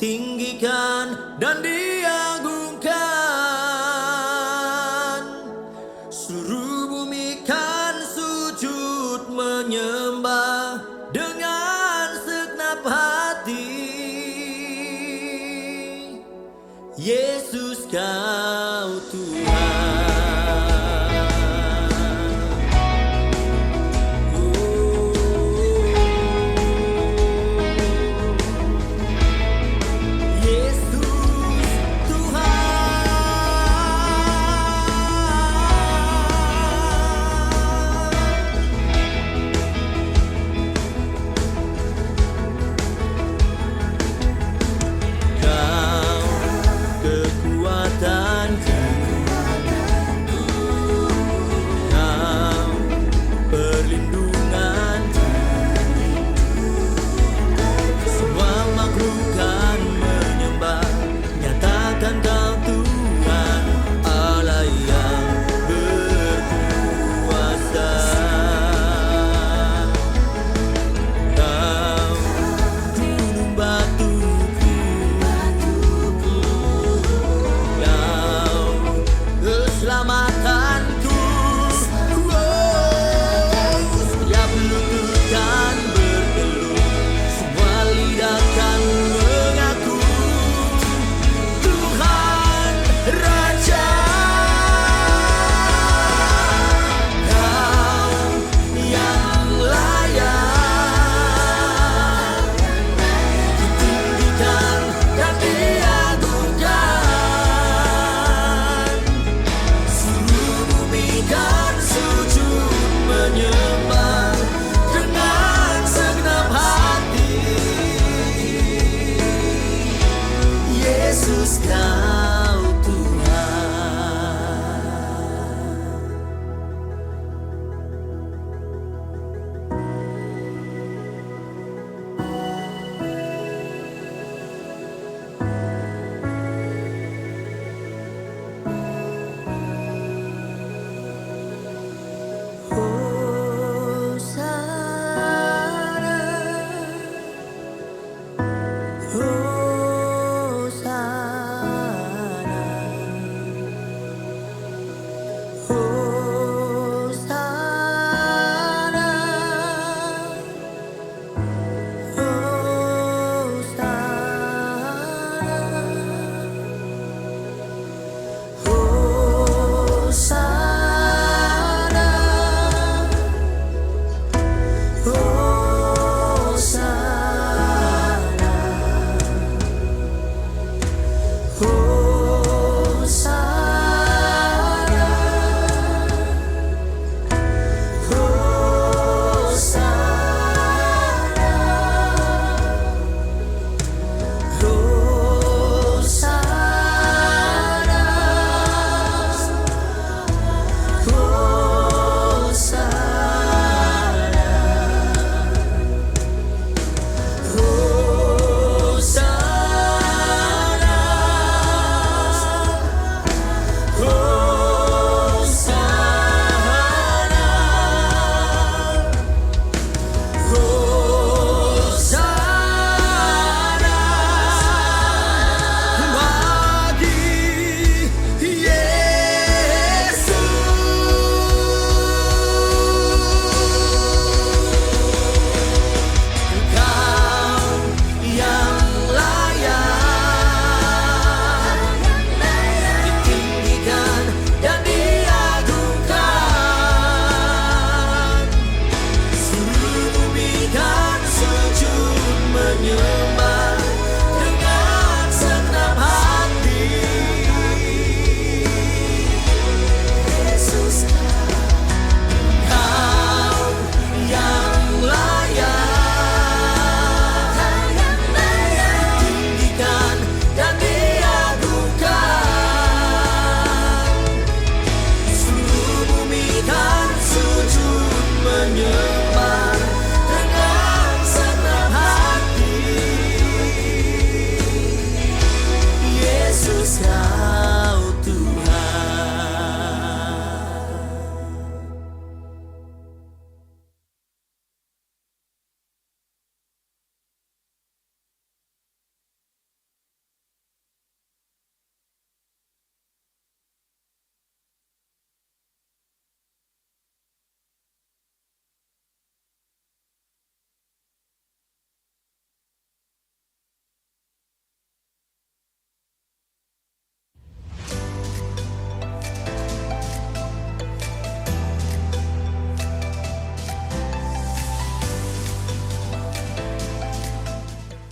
ditinggikan dan diagungkan. Seluruh bumi kan sujud menyembah dengan segenap hati. Yesus kau Tuhan. Kau kekuatan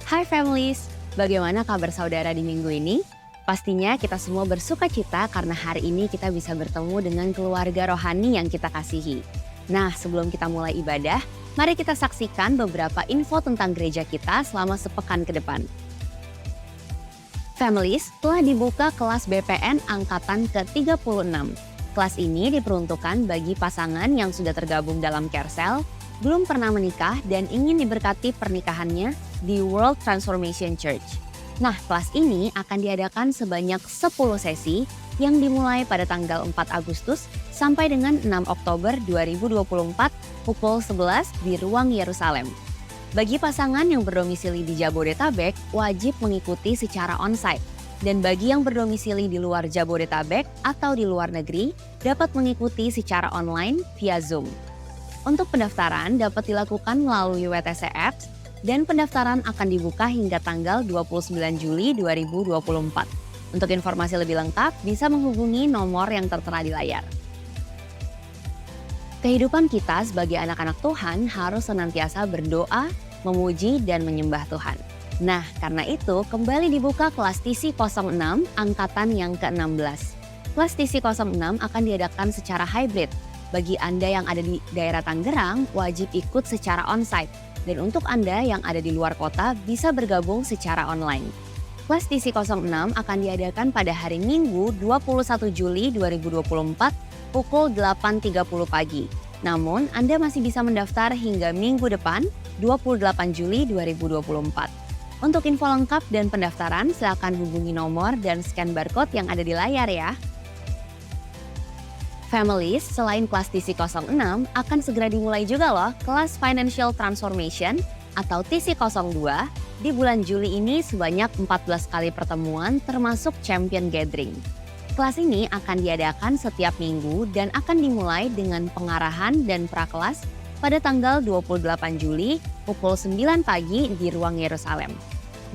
Hai families, bagaimana kabar saudara di minggu ini? Pastinya kita semua bersuka cita karena hari ini kita bisa bertemu dengan keluarga rohani yang kita kasihi. Nah, sebelum kita mulai ibadah, mari kita saksikan beberapa info tentang gereja kita selama sepekan ke depan. Families, telah dibuka kelas BPN Angkatan ke-36. Kelas ini diperuntukkan bagi pasangan yang sudah tergabung dalam Kersel, belum pernah menikah dan ingin diberkati pernikahannya di World Transformation Church. Nah, kelas ini akan diadakan sebanyak 10 sesi yang dimulai pada tanggal 4 Agustus sampai dengan 6 Oktober 2024 pukul 11 di Ruang Yerusalem. Bagi pasangan yang berdomisili di Jabodetabek, wajib mengikuti secara onsite. Dan bagi yang berdomisili di luar Jabodetabek atau di luar negeri, dapat mengikuti secara online via Zoom. Untuk pendaftaran dapat dilakukan melalui WTC Apps dan pendaftaran akan dibuka hingga tanggal 29 Juli 2024. Untuk informasi lebih lengkap bisa menghubungi nomor yang tertera di layar. Kehidupan kita sebagai anak-anak Tuhan harus senantiasa berdoa, memuji, dan menyembah Tuhan. Nah, karena itu kembali dibuka kelas TC06 angkatan yang ke-16. Kelas TC06 akan diadakan secara hybrid. Bagi Anda yang ada di daerah Tangerang, wajib ikut secara onsite. Dan untuk Anda yang ada di luar kota, bisa bergabung secara online. Kelas TC06 akan diadakan pada hari Minggu 21 Juli 2024 pukul 8.30 pagi. Namun, Anda masih bisa mendaftar hingga minggu depan 28 Juli 2024. Untuk info lengkap dan pendaftaran, silakan hubungi nomor dan scan barcode yang ada di layar ya. Families, selain kelas TC06, akan segera dimulai juga loh kelas Financial Transformation atau TC02 di bulan Juli ini sebanyak 14 kali pertemuan termasuk Champion Gathering. Kelas ini akan diadakan setiap minggu dan akan dimulai dengan pengarahan dan prakelas pada tanggal 28 Juli pukul 9 pagi di Ruang Yerusalem.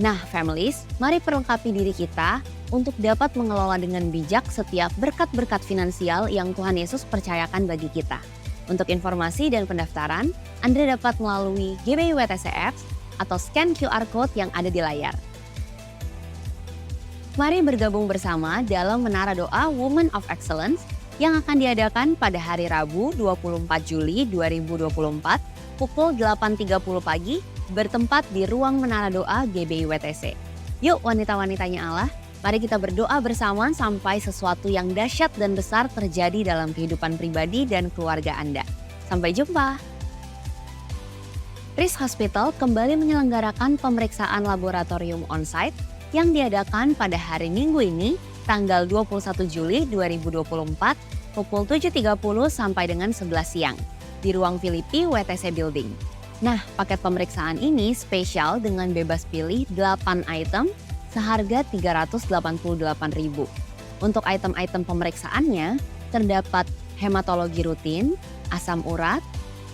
Nah, families, mari perlengkapi diri kita untuk dapat mengelola dengan bijak setiap berkat-berkat finansial yang Tuhan Yesus percayakan bagi kita. Untuk informasi dan pendaftaran, Anda dapat melalui GBI WTC Apps atau scan QR Code yang ada di layar. Mari bergabung bersama dalam Menara Doa Women of Excellence yang akan diadakan pada hari Rabu 24 Juli 2024 pukul 8.30 pagi bertempat di Ruang Menara Doa GBI WTC. Yuk wanita-wanitanya Allah, mari kita berdoa bersama sampai sesuatu yang dahsyat dan besar terjadi dalam kehidupan pribadi dan keluarga Anda. Sampai jumpa! Risk Hospital kembali menyelenggarakan pemeriksaan laboratorium onsite yang diadakan pada hari Minggu ini, tanggal 21 Juli 2024, pukul 7.30 sampai dengan 11 siang, di Ruang Filipi WTC Building. Nah, paket pemeriksaan ini spesial dengan bebas pilih 8 item seharga Rp388.000. Untuk item-item pemeriksaannya, terdapat hematologi rutin, asam urat,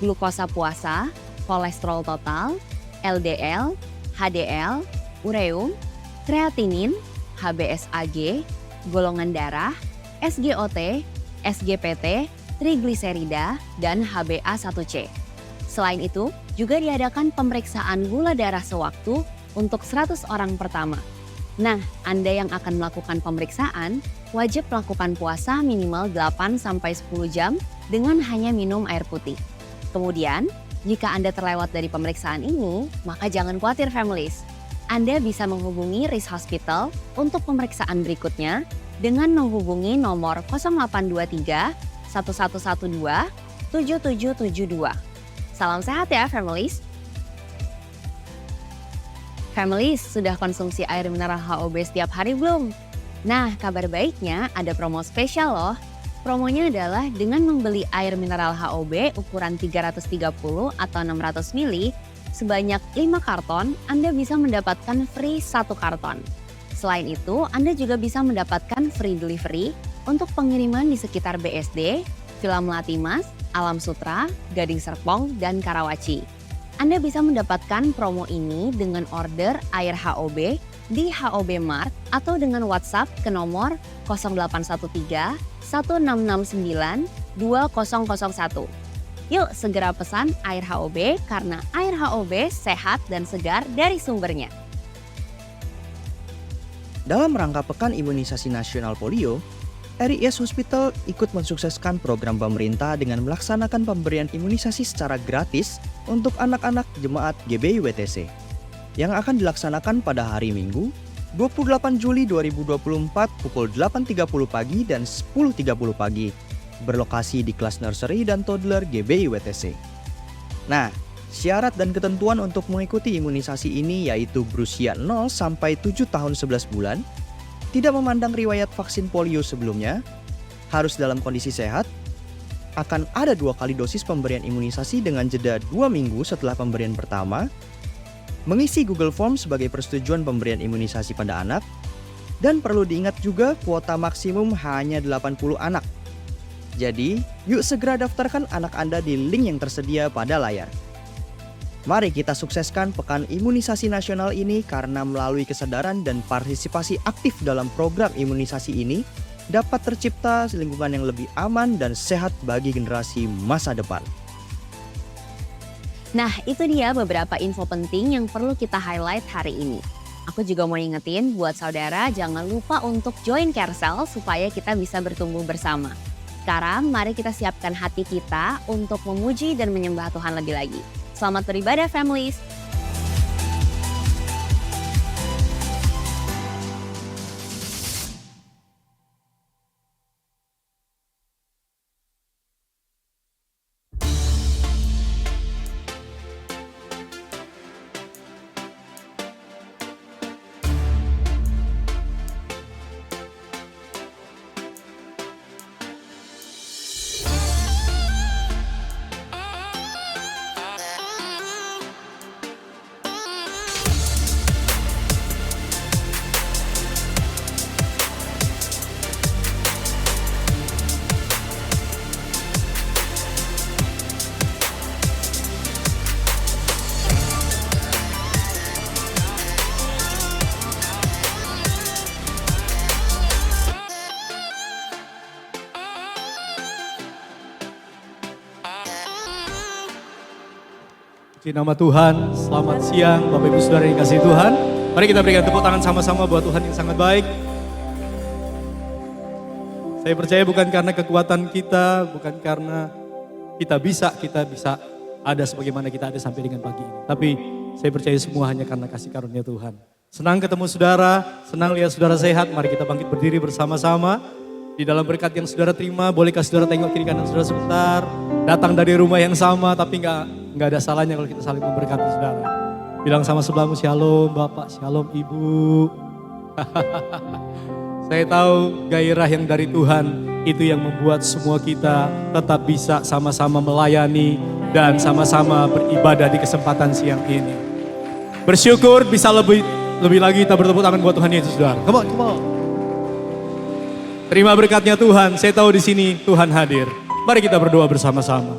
glukosa puasa, kolesterol total, LDL, HDL, ureum, kreatinin, HbSAg, golongan darah, SGOT, SGPT, trigliserida, dan HbA1c. Selain itu, juga diadakan pemeriksaan gula darah sewaktu untuk 100 orang pertama. Nah, Anda yang akan melakukan pemeriksaan, wajib melakukan puasa minimal 8-10 jam dengan hanya minum air putih. Kemudian, jika Anda terlewat dari pemeriksaan ini, maka jangan khawatir families. Anda bisa menghubungi Risk Hospital untuk pemeriksaan berikutnya dengan menghubungi nomor 0823 1112 7772. Salam sehat ya families. Families, sudah konsumsi air mineral HOB setiap hari belum? Nah, kabar baiknya ada promo spesial loh. Promonya adalah dengan membeli air mineral HOB ukuran 330 atau 600 ml sebanyak 5 karton, Anda bisa mendapatkan free 1 karton. Selain itu, Anda juga bisa mendapatkan free delivery untuk pengiriman di sekitar BSD, Villa Melati Mas, Alam Sutra, Gading Serpong, dan Karawaci. Anda bisa mendapatkan promo ini dengan order air HOB di HOB Mart atau dengan WhatsApp ke nomor 0813 1669 2001. Yuk segera pesan air HOB karena air HOB sehat dan segar dari sumbernya. Dalam rangka Pekan Imunisasi Nasional Polio, RIS Hospital ikut mensukseskan program pemerintah dengan melaksanakan pemberian imunisasi secara gratis untuk anak-anak jemaat GBI WTC yang akan dilaksanakan pada hari Minggu, 28 Juli 2024 pukul 8.30 pagi dan 10.30 pagi, berlokasi di kelas nursery dan toddler GBI WTC. Nah, syarat dan ketentuan untuk mengikuti imunisasi ini yaitu berusia 0 sampai 7 tahun 11 bulan, tidak memandang riwayat vaksin polio sebelumnya, harus dalam kondisi sehat, akan ada 2 kali dosis pemberian imunisasi dengan jeda 2 minggu setelah pemberian pertama, mengisi Google Form sebagai persetujuan pemberian imunisasi pada anak, dan perlu diingat juga kuota maksimum hanya 80 anak. Jadi, yuk segera daftarkan anak Anda di link yang tersedia pada layar. Mari kita sukseskan Pekan Imunisasi Nasional ini karena melalui kesadaran dan partisipasi aktif dalam program imunisasi ini dapat tercipta lingkungan yang lebih aman dan sehat bagi generasi masa depan. Nah, itu dia beberapa info penting yang perlu kita highlight hari ini. Aku juga mau ingetin buat saudara jangan lupa untuk join Carousel supaya kita bisa bertumbuh bersama. Sekarang mari kita siapkan hati kita untuk memuji dan menyembah Tuhan lebih lagi. Selamat beribadah, families. Puji nama Tuhan, selamat siang Bapak Ibu Saudara yang kasih Tuhan. Mari kita berikan tepuk tangan sama-sama buat Tuhan yang sangat baik. Saya percaya bukan karena kekuatan kita, bukan karena kita bisa ada sebagaimana kita ada sampai dengan pagi ini. Tapi saya percaya semua hanya karena kasih karunia Tuhan. Senang ketemu saudara, senang lihat saudara sehat. Mari kita bangkit berdiri bersama-sama. Di dalam berkat yang saudara terima, bolehkah saudara tengok kiri kanan saudara sebentar. Datang dari rumah yang sama tapi nggak ada salahnya kalau kita saling memberkati saudara. Bilang sama sebelahmu, shalom Bapak, shalom Ibu. Saya tahu gairah yang dari Tuhan itu yang membuat semua kita tetap bisa sama-sama melayani dan sama-sama beribadah di kesempatan siang ini. Bersyukur bisa lebih lagi kita bertepuk tangan buat Tuhan Yesus, saudara. Come on. Terima berkatnya Tuhan, saya tahu di sini Tuhan hadir. Mari kita berdoa bersama-sama.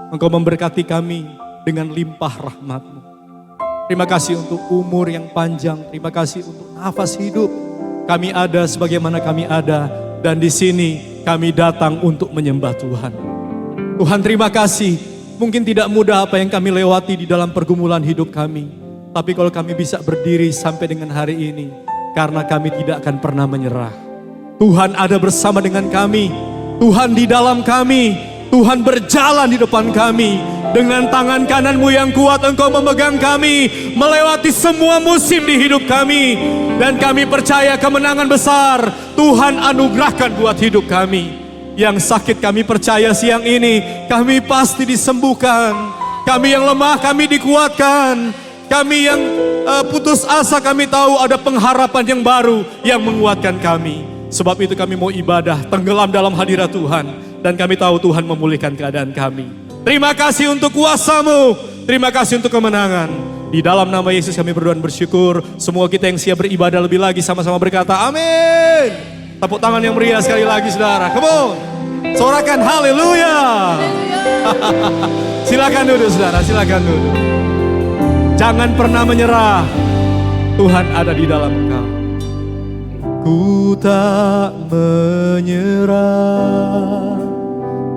Engkau memberkati kami dengan limpah rahmat-Mu. Terima kasih untuk umur yang panjang, terima kasih untuk nafas hidup. Kami ada sebagaimana kami ada, dan di sini kami datang untuk menyembah Tuhan. Tuhan terima kasih, mungkin tidak mudah apa yang kami lewati di dalam pergumulan hidup kami. Tapi kalau kami bisa berdiri sampai dengan hari ini, karena kami tidak akan pernah menyerah. Tuhan ada bersama dengan kami, Tuhan di dalam kami, Tuhan berjalan di depan kami. Dengan tangan kanan-Mu yang kuat Engkau memegang kami, melewati semua musim di hidup kami. Dan kami percaya kemenangan besar Tuhan anugerahkan buat hidup kami. Yang sakit kami percaya siang ini, kami pasti disembuhkan. Kami yang lemah kami dikuatkan. Kami yang putus asa kami tahu ada pengharapan yang baru yang menguatkan kami. Sebab itu kami mau ibadah tenggelam dalam hadirat Tuhan. Dan kami tahu Tuhan memulihkan keadaan kami. Terima kasih untuk kuasa-Mu. Terima kasih untuk kemenangan. Di dalam nama Yesus kami berdoa dan bersyukur. Semua kita yang siap beribadah lebih lagi sama-sama berkata amin. Tepuk tangan yang meriah sekali lagi saudara. Come on. Sorakan haleluya. Silakan duduk saudara, silakan duduk. Jangan pernah menyerah. Tuhan ada di dalam engkau. Ku tak menyerah,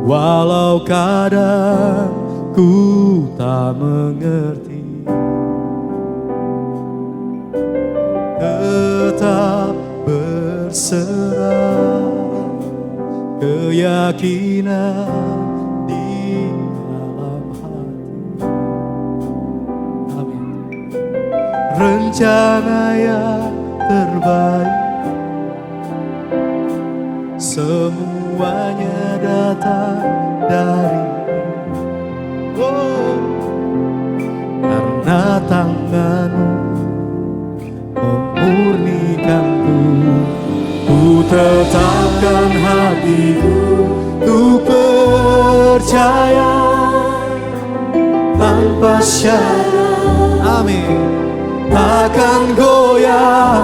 walau kadang ku tak mengerti. Tetap berserah, keyakinan di dalam hati. Amin. Rencana yang terbaik, semuanya datang dari karena tangan-Mu memurnikanku. Ku tetapkan hatiku untuk percaya tanpa syarat. Amin. Takkan goyah,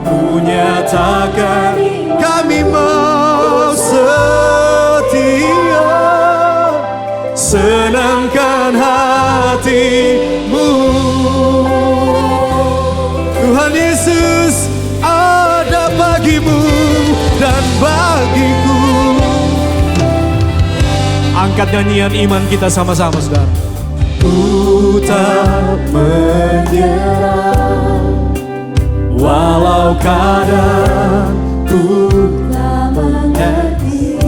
ku nyatakan kami mau setia, senangkan hati-Mu. Tuhan Yesus, ada bagimu dan bagiku. Angkat nyanyian iman kita sama-sama, saudara. Ku tak menyerah, walau kadang ku tak mengerti,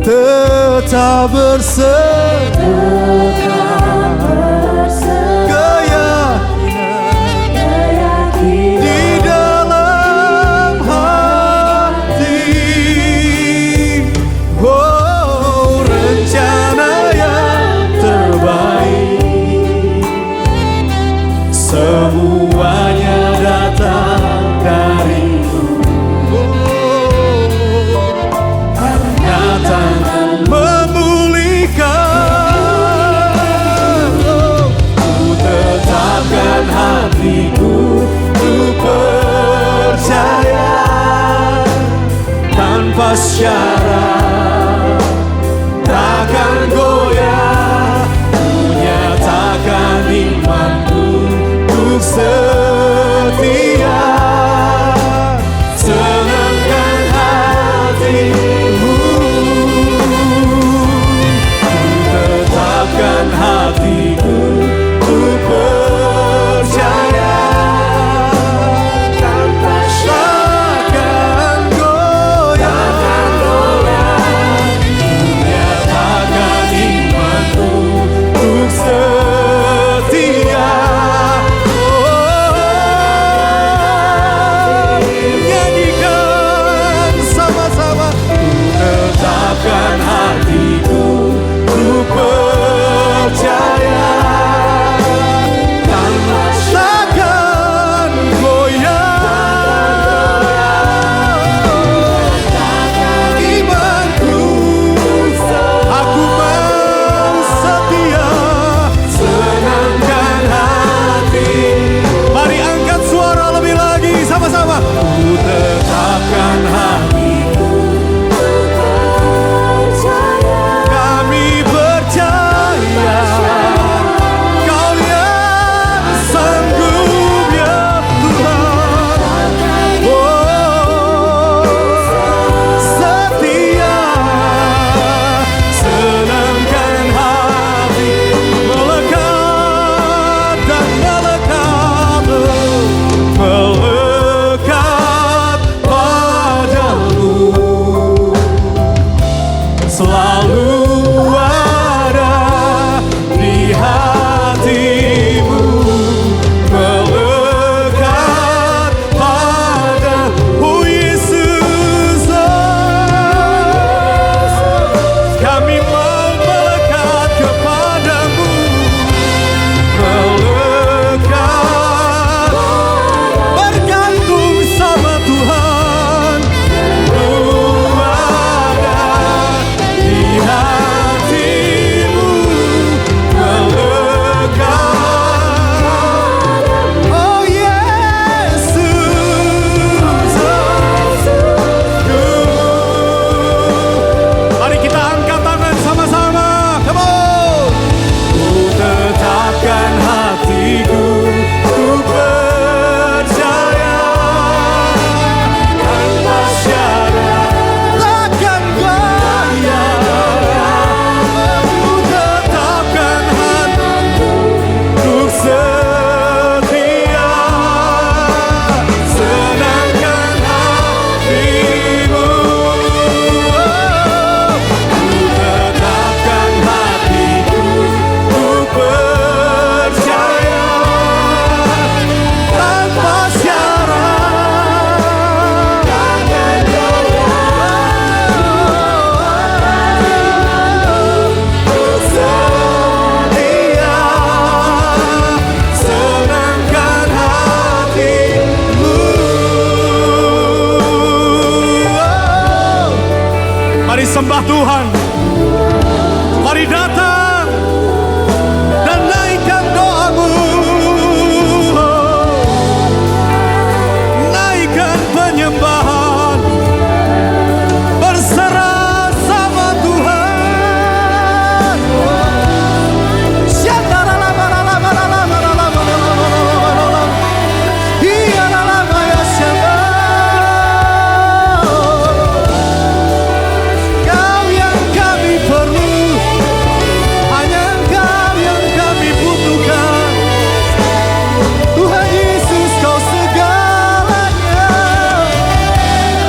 tetap berserah. Di dalam hati, oh, rencana yang terbaik, semuanya datang dari-Mu. Karena tangan memulihkan, ku tetapkan hatiku untuk percaya tanpa syarat. Takkan goyah, ku nyatakan imanku untuk setia, senangkan hati-Mu. Ku tetapkan hatiku untuk percaya tanpa syarat. Takkan goyah, ku nyatakan imanku untuk setia. Oh, Inilah Tuhan. Mari datang dan naikkan doamu. Naikkan penyembahan. Berserah sama Tuhan. Kau yang kami perlu, hanya Engkau yang kami butuhkan. Tuhan Yesus, Kau segalanya.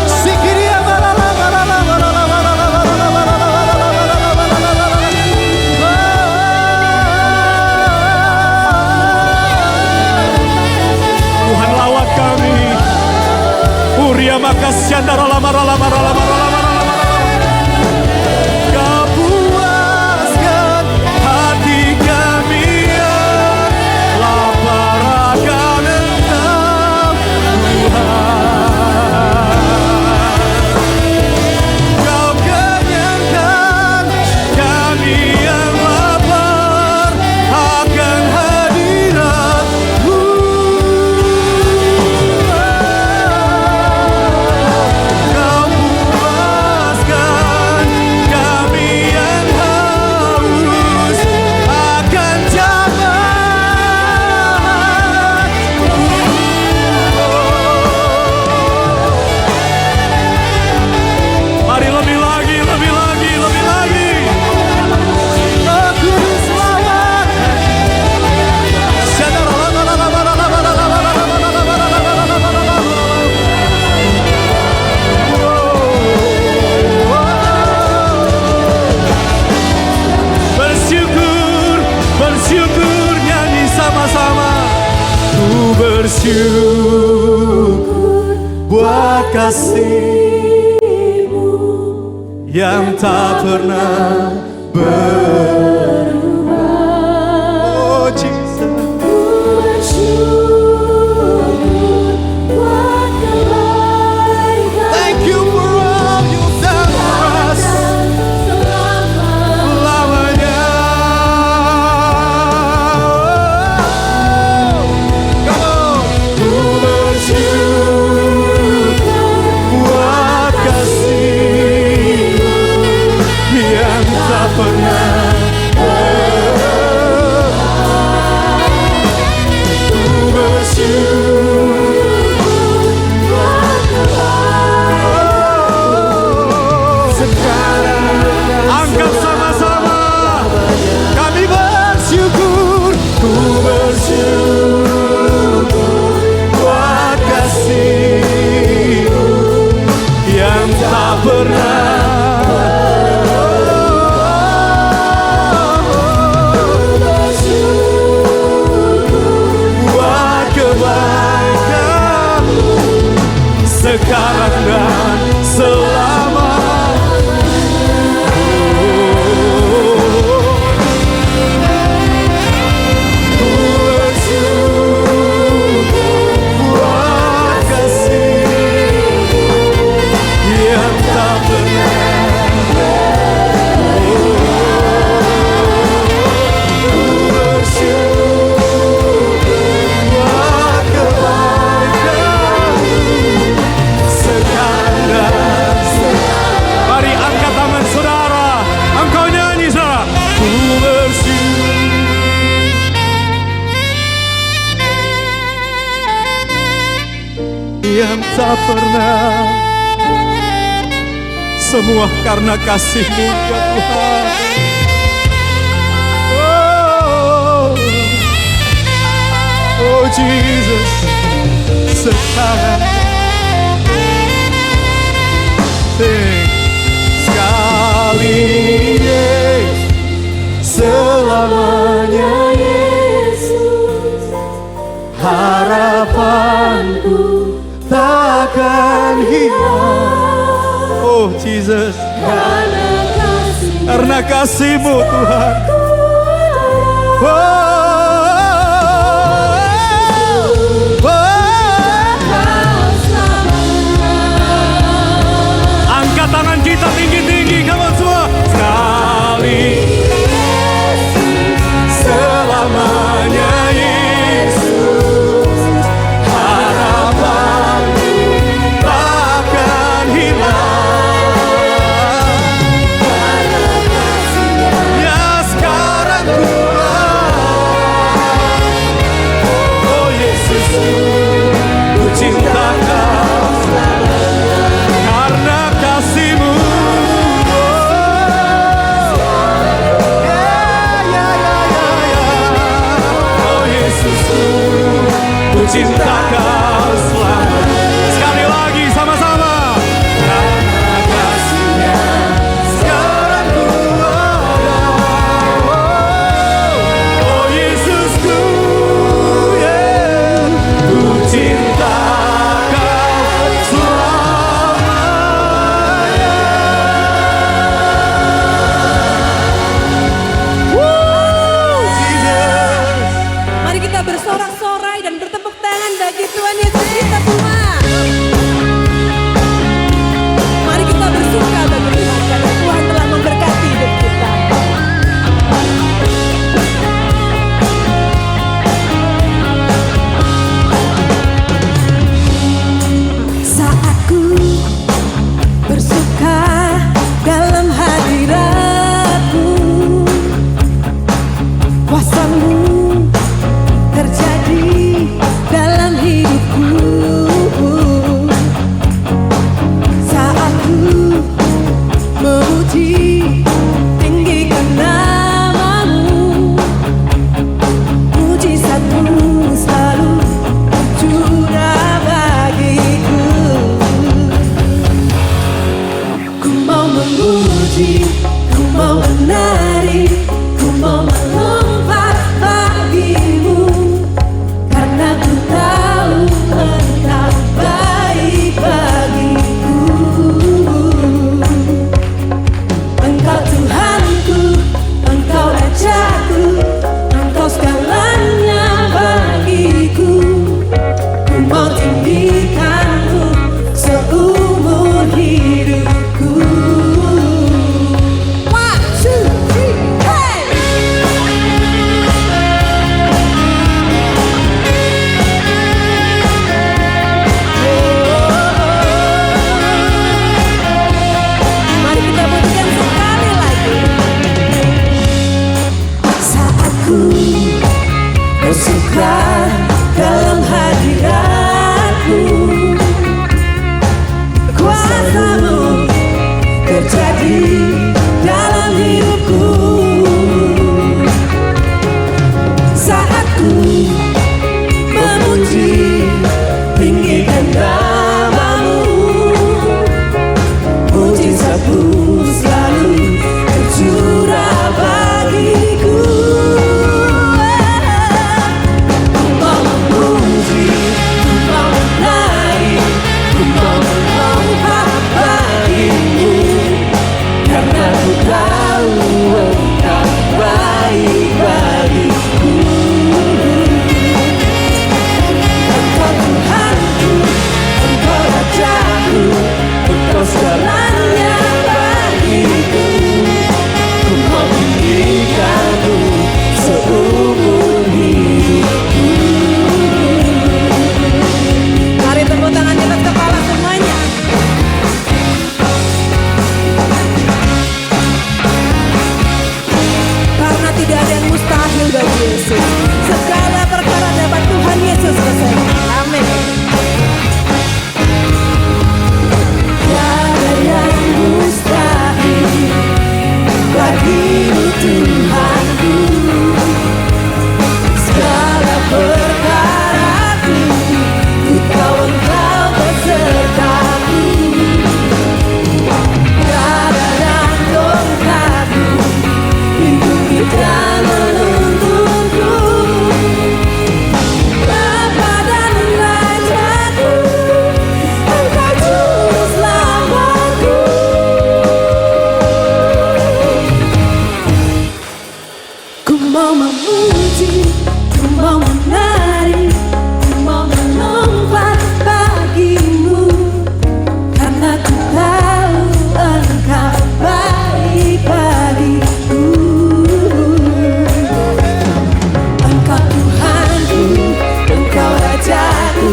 Sikiria Tuhan lawat kami. Uria makasyandara Kau puaskan hati kami yang lapar akan Engkau, Tuhan. Kau kenyangkan kami yang lapar akan hadirat-Mu. Kau puaskan kami yang haus akan jamaah-Mu. Mari lebih lagi, lebih lagi, lebih lagi. Aku selawat. Bersyukur, bersyukur, nyanyi sama-sama. Ku bersyukur buat kasih-Mu yang tak pernah berubah. Oh Jesus. Thank you for all you've done for us. Selamanya. Come on. Ku bersyukur buat kasih-Mu yang tak pernah berubah. Ku bersyukur buat kebaikan. Sekarang angkat sama-sama. Kami bersyukur. Ku bersyukur buat kasih-Mu yang tak pernah. Buat kebaikan sekarang dan selamanya. Ku bersyukur buat kasih-Mu yang tak pernah. Ku bersyukur buat kebaikan sekarang dan selamanya. Mari angkat tangan saudara, engkau nyanyi saudara. Ku bersyukur. Yang tak pernah. Semua karena kasih-Mu ya Tuhan. Oh, oh Jesus, sekarang sekali selamanya Yesus, harapanku takkan hilang. Oh Jesus, karena kasih-Mu Tuhan. Oh, angkat tangan kita tinggi-tinggi, kawan semua. cinta Kau selamat. Sekali lagi sama-sama. Karena kasih-Nya sekarang ku ada. Oh Yesusku, yeah, ku cinta Kau selamanya. Jesus. Mari kita bersorak-sorai dan bertepuk tangan bagi Tuhan Yesus kita semua. Mari kita bersuka bagi Tuhan karena Tuhan telah memberkati hidup kita. Saat ku bersuka dalam hadirat-Mu, kuasa-Mu terjadi dalam hidupku. Saat ku memuji, tinggikan nama-Mu, mujizat-Mu selalu curah bagiku. Ku mau memuji, ku mau menari, ku mau melompat bagimu, karena ku tahu Engkau baik bagiku. Engkau Tuhanku, Engkau Rajaku, Engkau segalanya bagiku. Ku mau tinggikan-Mu seumur hidupku. One, two, three, hey! Mari kita pujikan sekali lagi. Saat ku bersuka dalam hadirat-Mu, kuasa-Mu terjadi dalam hidupku. Saat ku memuji, tinggikan nama-Mu, mujizat-Mu selalu tercurah bagiku. Ku mau memuji, ku mau menari, ku mau melompat bagimu, karena ku tahu Engkau baik bagiku. Engkau Tuhanku, Engkau Rajaku, Engkau segalanya bagiku. Ku mau tinggikan-Mu seumur hidupku. Mari tepuk tangan di atas kepala semuanya. Karena tidak ada yang mustahil bagi Yesus. Segala perkara dapat Tuhan Yesus selesaikan. Amin. Tiada yang mustahil bagimu Tuhanku. Segala perkaraku, ku tahu Engkau besertaku. Tiada dan tongkatku, lindungi dan menuntunku. Bapa dan Rajaku, Engkau juru selamatku. Ku mau memuji, ku mau menari, ku mau melompat bagimu, karena ku tahu Engkau baik bagiku. Engkau Tuhanku, Engkau Rajaku,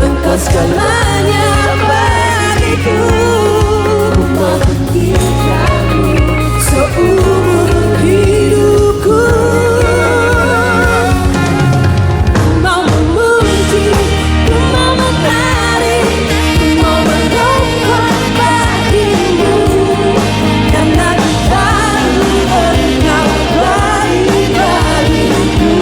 Engkau segalanya bagiku. Ku mau tinggikan-Mu seumur hidupku. Mau memuji, ku mau menari, ku mau melompat bagimu, karena ku tahu Engkau baik bagiku.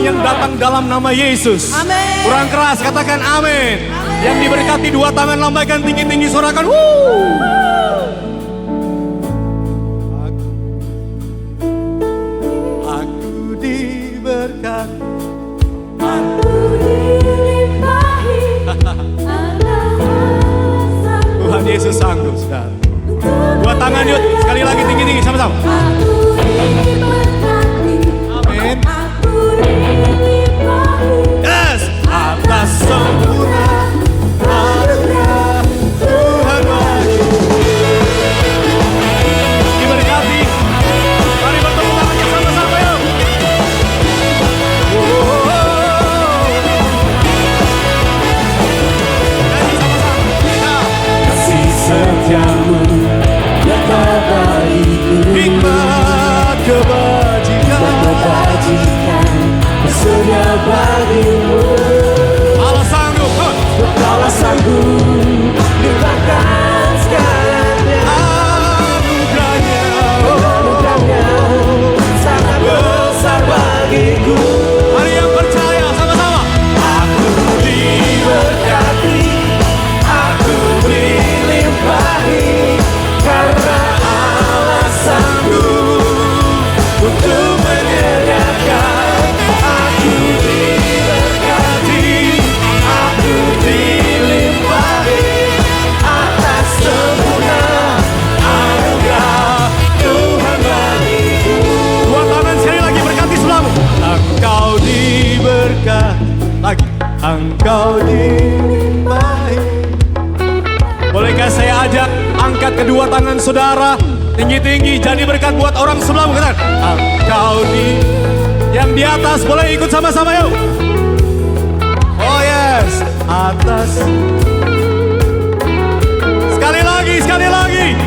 yang datang dalam nama Yesus. Amin. Kurang keras, katakan amin. Yang diberkati dua tangan lambaikan tinggi-tinggi, sorakan. Aku diberkati. Tuhan Yesus sanggup, saudara. Dua tangan yuk, sekali lagi tinggi-tinggi sama-sama. Amin. Yes, atas sempurna anugerah Tuhan bagiku. Diberkati. Mari bertepuk tangannya sama-sama yuk. Nyanyi sama-sama. Kasih setiamu nyata bagiku. Hikmat kebajikan bersedia bagimu. Allah sanggup, Allah sanggup limpahkan segalanya. Anugerahnya sangat besar bagiku. Mari yang percaya sama-sama. Aku diberkati, aku dilimpahi, karena Allah sanggup untuk menyediakan. Aku diberkati, aku dilimpahi, atas sempurna anugerah Tuhan bagiku. Dua tangan sekali lagi berkati sebelahmu. Engkau diberkati lagi. Engkau dilimpahi. Bolehkah saya ajak angkat kedua tangan saudara tinggi-tinggi, jadi berkat buat orang sebelahmu. Katakan, engkau yang di atas boleh ikut sama-sama yuk. Oh yes, atas. Sekali lagi.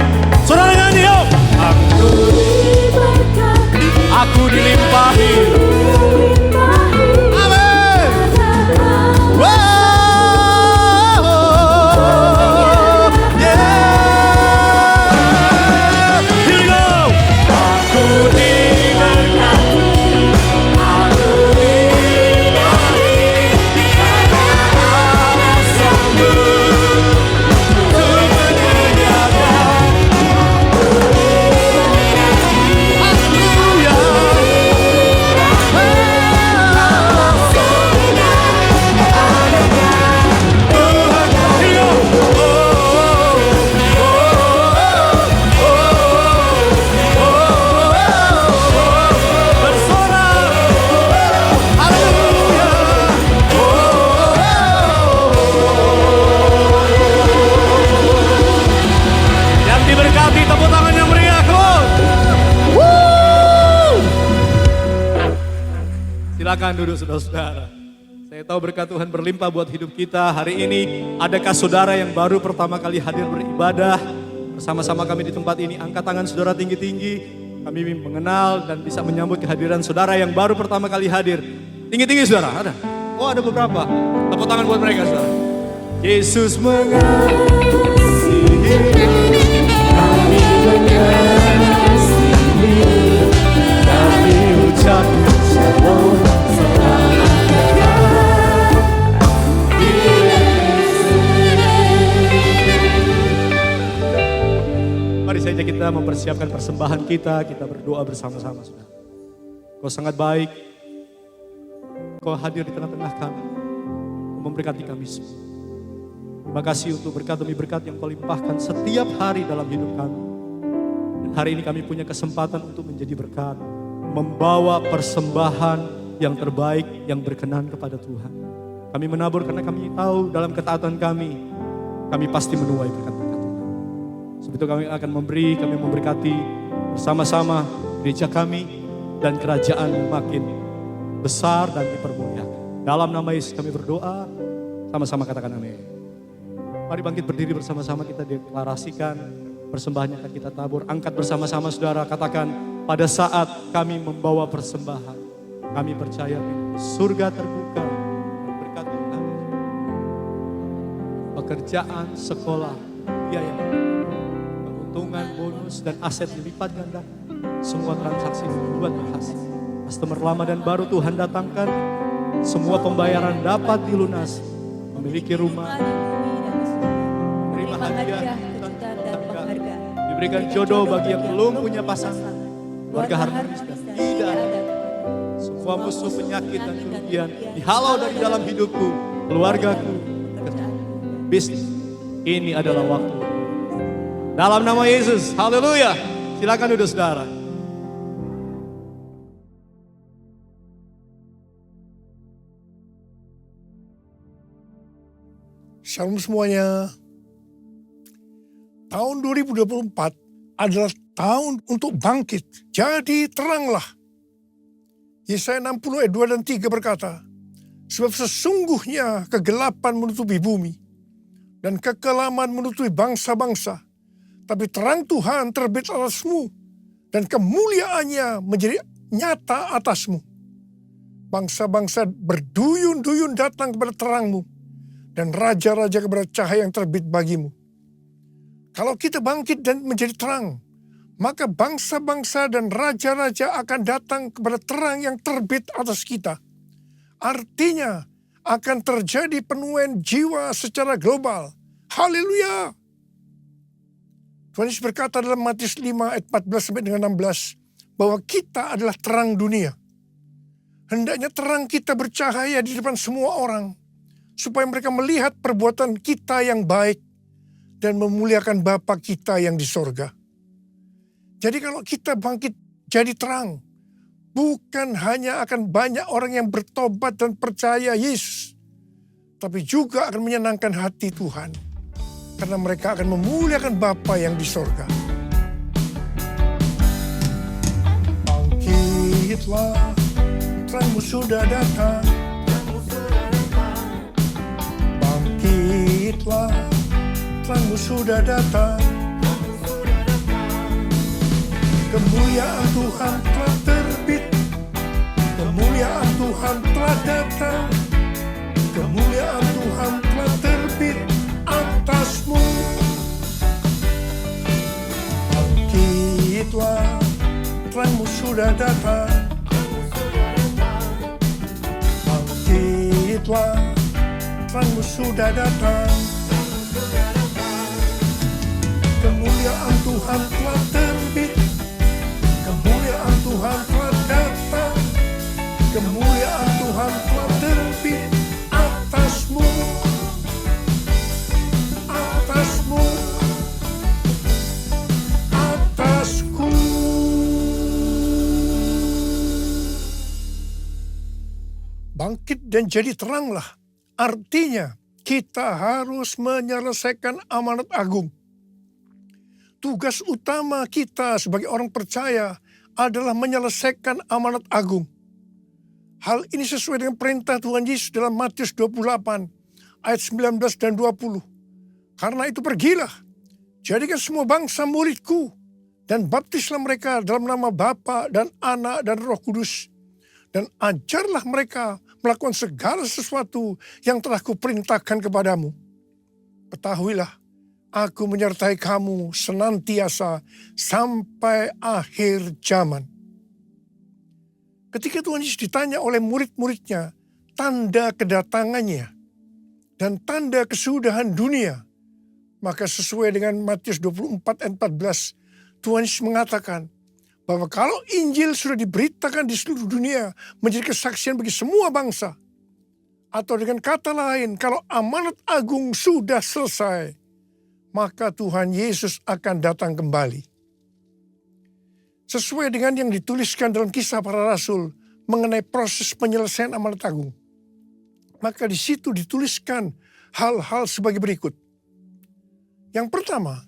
Saudara nyanyi yuk. Aku dilimpahi. Amin. Wow. Yeah. Here we go. Aku diberkati, aku dilimpahi, karena Allah sanggup untuk menyediakan. Haleluya. Yang diberkati tepuk tangan yang meriah, come on. Silakan duduk saudara-saudara. Saya tahu berkat Tuhan berlimpah buat hidup kita hari ini. Adakah saudara yang baru pertama kali hadir beribadah bersama-sama kami di tempat ini? Angkat tangan saudara tinggi-tinggi. Kami mengenal dan bisa menyambut kehadiran saudara yang baru pertama kali hadir. Tinggi-tinggi saudara, ada? Oh ada beberapa. Tepuk tangan buat mereka saudara. Yesus mengasihi, kami mengasihi, kami ucap shalom selamat datang di Yesus. Mari saja kita mempersiapkan persembahan kita berdoa bersama-sama saudara. Kau sangat baik, Kau hadir di tengah-tengah kami, memberkati kami semua. Terima kasih untuk berkat demi berkat yang Kau limpahkan setiap hari dalam hidup kami. Dan hari ini kami punya kesempatan untuk menjadi berkat, membawa persembahan yang terbaik yang berkenan kepada Tuhan. Kami menabur karena kami tahu dalam ketaatan kami pasti menuai berkat-berkat Tuhan. Sebab itu kami akan memberi, kami memberkati bersama-sama gereja kami dan kerajaan makin besar dan dipermuliakan. Dalam nama Yesus kami berdoa, sama-sama katakan amin. Mari bangkit berdiri bersama-sama, kita deklarasikan persembahan yang akan kita tabur. Angkat bersama-sama saudara, katakan, pada saat kami membawa persembahan, kami percaya surga terbuka dan berkat Tuhan. Pekerjaan, sekolah, biaya, keuntungan, bonus dan aset dilipat ganda. Semua transaksi dibuat berhasil Customer lama dan baru Tuhan datangkan, semua pembayaran dapat dilunasi. Memiliki rumah, menerima hadiah, diberikan jodoh bagi yang belum punya pasangan, keluarga harmonis dan tidak ada. Semua musuh penyakit dan kerugian dihalau dari dalam hidupku, keluargaku, bisnis. Ini adalah waktu. Dalam nama Yesus, haleluya. Silakan duduk saudara. Shalom semuanya. Tahun 2024 adalah tahun untuk bangkit. Jadi teranglah. Yesaya 60 ayat 2 dan 3 berkata, sebab sesungguhnya kegelapan menutupi bumi dan kekelaman menutupi bangsa-bangsa. Tapi terang Tuhan terbit atasmu dan kemuliaannya menjadi nyata atasmu. Bangsa-bangsa berduyun-duyun datang kepada terangmu dan raja-raja kepada cahaya yang terbit bagimu. Kalau kita bangkit dan menjadi terang, maka bangsa-bangsa dan raja-raja akan datang kepada terang yang terbit atas kita. Artinya akan terjadi penuaian jiwa secara global. Haleluya! Tuhan Yesus berkata dalam Matius 5 ayat 14 sampai dengan 16 bahwa kita adalah terang dunia. Hendaknya terang kita bercahaya di depan semua orang supaya mereka melihat perbuatan kita yang baik dan memuliakan Bapa kita yang di sorga. Jadi kalau kita bangkit jadi terang, bukan hanya akan banyak orang yang bertobat dan percaya Yesus, tapi juga akan menyenangkan hati Tuhan. Karena mereka akan memuliakan Bapa yang di sorga. Bangkitlah, terangmu sudah datang. Bangkitlah, terangmu sudah datang. Kemuliaan Tuhan telah terbit. Kemuliaan Tuhan telah datang. Kemuliaan Tuhan telah terbit atasmu. Bangkitlah, terangmu sudah datang. Bangkitlah, terangmu sudah datang. Kemuliaan Tuhan telah terbit. Kemuliaan Tuhan telah datang. Kemuliaan Tuhan telah terbit atasmu. Atasmu. Atasku. Bangkit dan jadi teranglah. Artinya kita harus menyelesaikan amanat agung. Tugas utama kita sebagai orang percaya adalah menyelesaikan amanat agung. Hal ini sesuai dengan perintah Tuhan Yesus dalam Matius 28 ayat 19 dan 20. Karena itu pergilah, jadikan semua bangsa muridku dan baptislah mereka dalam nama Bapa dan Anak dan Roh Kudus. Dan ajarlah mereka melakukan segala sesuatu yang telah kuperintahkan kepadamu. Ketahuilah, aku menyertai kamu senantiasa sampai akhir zaman. Ketika Tuhan Yesus ditanya oleh murid-muridnya tanda kedatangannya dan tanda kesudahan dunia, maka sesuai dengan Matius 24 ayat 14, Tuhan Yesus mengatakan bahwa kalau Injil sudah diberitakan di seluruh dunia menjadi kesaksian bagi semua bangsa, atau dengan kata lain, kalau amanat agung sudah selesai, maka Tuhan Yesus akan datang kembali. Sesuai dengan yang dituliskan dalam Kisah Para Rasul mengenai proses penyelesaian amanat agung, maka di situ dituliskan hal-hal sebagai berikut. Yang pertama,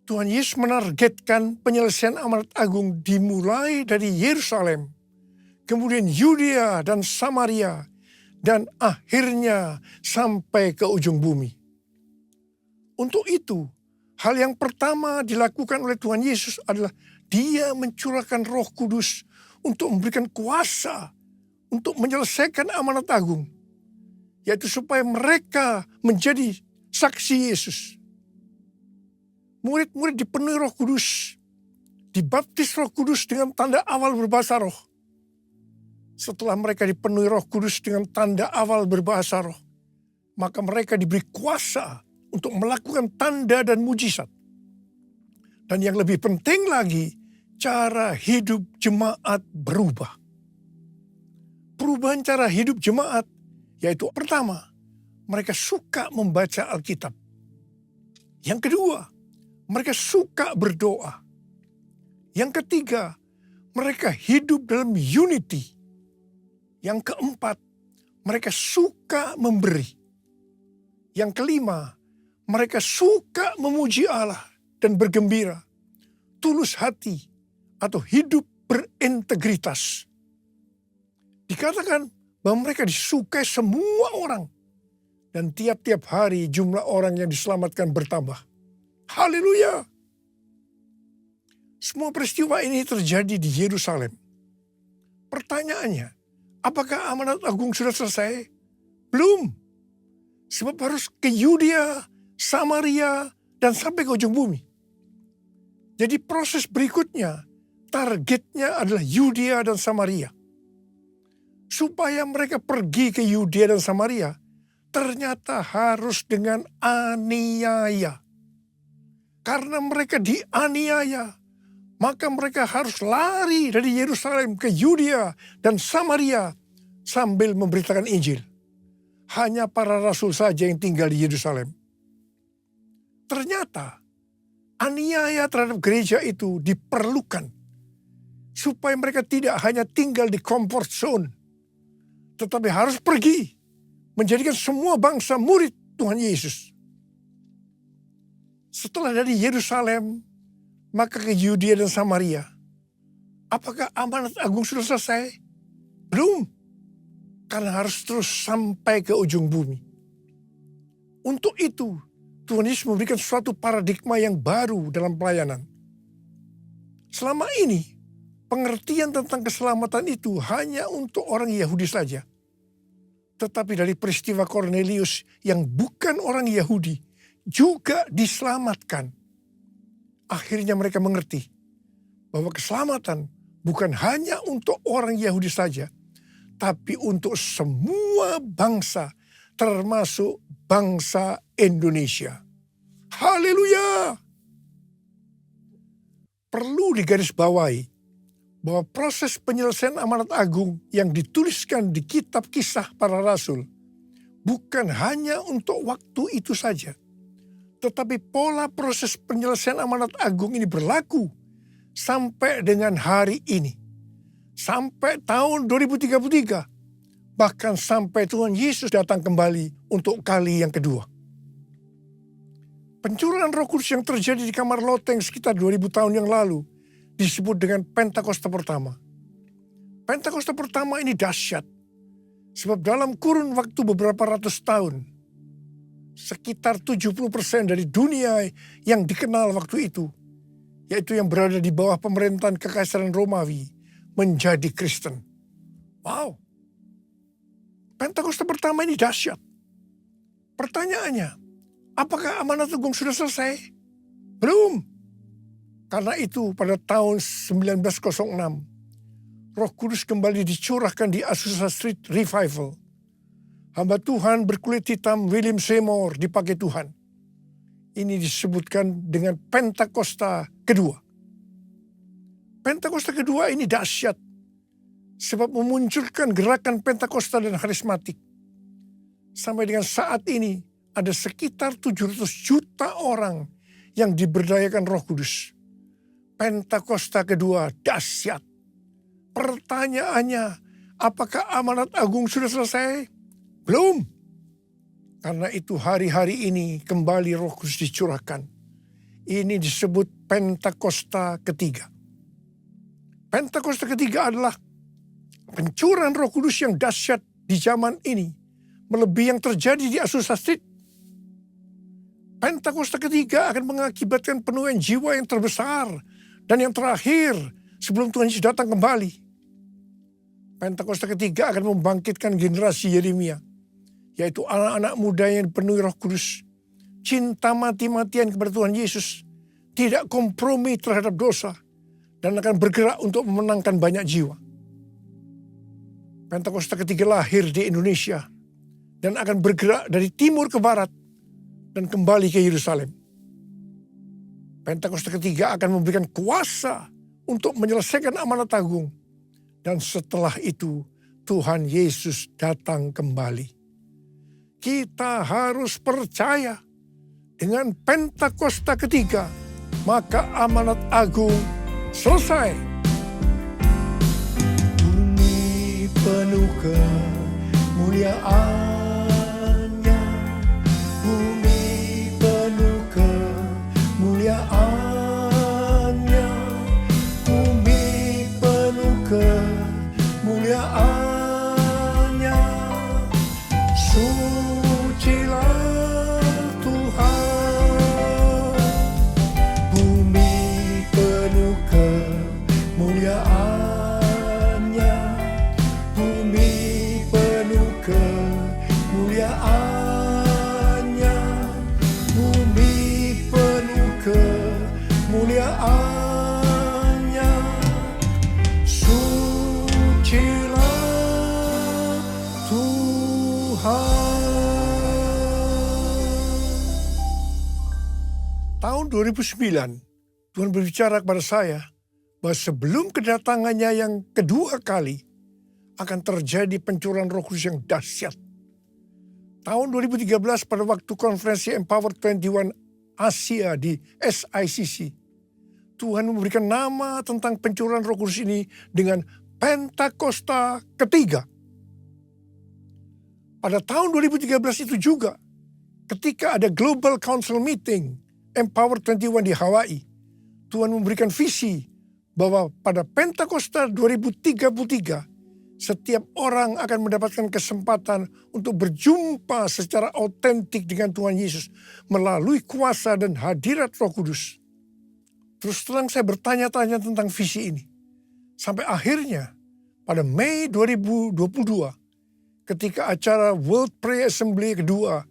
Tuhan Yesus menargetkan penyelesaian amanat agung dimulai dari Yerusalem, kemudian Yudea dan Samaria, dan akhirnya sampai ke ujung bumi. Untuk itu, hal yang pertama dilakukan oleh Tuhan Yesus adalah Dia mencurahkan Roh Kudus untuk memberikan kuasa untuk menyelesaikan amanat agung, yaitu supaya mereka menjadi saksi Yesus. Murid-murid dipenuhi Roh Kudus, dibaptis Roh Kudus dengan tanda awal berbahasa roh. Setelah mereka dipenuhi Roh Kudus dengan tanda awal berbahasa roh, maka mereka diberi kuasa untuk melakukan tanda dan mujizat. Dan yang lebih penting lagi, cara hidup jemaat berubah. Perubahan cara hidup jemaat, yaitu pertama, mereka suka membaca Alkitab. Yang kedua, mereka suka berdoa. Yang ketiga, mereka hidup dalam unity. Yang keempat, mereka suka memberi. Yang kelima, mereka suka memuji Allah dan bergembira, tulus hati, atau hidup berintegritas. Dikatakan bahwa mereka disukai semua orang. Dan tiap-tiap hari jumlah orang yang diselamatkan bertambah. Haleluya! Semua peristiwa ini terjadi di Yerusalem. Pertanyaannya, apakah amanat agung sudah selesai? Belum. Sebab harus ke Yudea, Samaria, dan sampai ke ujung bumi. Jadi proses berikutnya, targetnya adalah Yudea dan Samaria. Supaya mereka pergi ke Yudea dan Samaria, ternyata harus dengan aniaya. Karena mereka dianiaya, maka mereka harus lari dari Yerusalem ke Yudea dan Samaria sambil memberitakan Injil. Hanya para rasul saja yang tinggal di Yerusalem. Ternyata aniaya terhadap gereja itu diperlukan supaya mereka tidak hanya tinggal di comfort zone, tetapi harus pergi menjadikan semua bangsa murid Tuhan Yesus. Setelah dari Yerusalem, maka ke Yudea dan Samaria. Apakah amanat agung sudah selesai? Belum. Karena harus terus sampai ke ujung bumi. Untuk itu, Tuhan Yesus memberikan suatu paradigma yang baru dalam pelayanan. Selama ini, pengertian tentang keselamatan itu hanya untuk orang Yahudi saja. Tetapi dari peristiwa Kornelius yang bukan orang Yahudi juga diselamatkan. Akhirnya mereka mengerti bahwa keselamatan bukan hanya untuk orang Yahudi saja, tapi untuk semua bangsa, termasuk bangsa Indonesia. Haleluya! Perlu digarisbawahi bahwa proses penyelesaian amanat agung yang dituliskan di kitab Kisah Para Rasul bukan hanya untuk waktu itu saja, tetapi pola proses penyelesaian amanat agung ini berlaku sampai dengan hari ini. Sampai tahun 2033. Bahkan sampai Tuhan Yesus datang kembali untuk kali yang kedua. Pencurahan Roh Kudus yang terjadi di kamar loteng sekitar 2000 tahun yang lalu disebut dengan Pentakosta pertama. Pentakosta pertama ini dahsyat. Sebab dalam kurun waktu beberapa ratus tahun, sekitar 70% dari dunia yang dikenal waktu itu, yaitu yang berada di bawah pemerintahan Kekaisaran Romawi, menjadi Kristen. Wow. Pentakosta pertama ini dahsyat. Pertanyaannya, apakah amanat agung sudah selesai? Belum. Karena itu pada tahun 1906, Roh Kudus kembali dicurahkan di Azusa Street Revival. Hamba Tuhan berkulit hitam William Seymour dipakai Tuhan. Ini disebutkan dengan Pentakosta kedua. Pentakosta kedua ini dahsyat. Sebab memunculkan gerakan Pentakosta dan karismatik. Sampai dengan saat ini ada sekitar 700 juta orang yang diberdayakan Roh Kudus. Pentakosta kedua dahsyat. Pertanyaannya, apakah amanat agung sudah selesai? Belum. Karena itu hari-hari ini kembali Roh Kudus dicurahkan. Ini disebut Pentakosta ketiga. Pentakosta ketiga adalah pencurahan Roh Kudus yang dahsyat di zaman ini, melebihi yang terjadi di Azusa Street. Pentakosta ketiga akan mengakibatkan penuaian jiwa yang terbesar dan yang terakhir sebelum Tuhan Yesus datang kembali. Pentakosta ketiga akan membangkitkan generasi Yeremia, yaitu anak-anak muda yang dipenuhi Roh Kudus, cinta mati-matian kepada Tuhan Yesus, tidak kompromi terhadap dosa, dan akan bergerak untuk memenangkan banyak jiwa. Pentakosta ketiga lahir di Indonesia dan akan bergerak dari timur ke barat dan kembali ke Yerusalem. Pentakosta ketiga akan memberikan kuasa untuk menyelesaikan amanat agung. Dan setelah itu Tuhan Yesus datang kembali. Kita harus percaya dengan Pentakosta ketiga, maka amanat agung selesai. Bumi penuh kemuliaannya, bumi penuh kemuliaannya, bumi penuh kemuliaannya. Sucilah Tuhan, bumi penuh kemuliaannya, bumi penuh kemuliaannya, bumi penuh kemuliaannya. Sucilah Tuhan. Tahun 2009, Tuhan berbicara kepada saya bahwa sebelum kedatangannya yang kedua kali akan terjadi pencurahan Roh Kudus yang dahsyat. Tahun 2013 pada waktu konferensi Empower 21 Asia di SICC, Tuhan memberikan nama tentang pencurahan Roh Kudus ini dengan Pentakosta ketiga. Pada tahun 2013 itu juga, ketika ada Global Council Meeting Empower 21 di Hawaii, Tuhan memberikan visi bahwa pada Pentakosta 2033, setiap orang akan mendapatkan kesempatan untuk berjumpa secara autentik dengan Tuhan Yesus melalui kuasa dan hadirat Roh Kudus. Terus terang saya bertanya-tanya tentang visi ini. Sampai akhirnya pada Mei 2022, ketika acara World Prayer Assembly kedua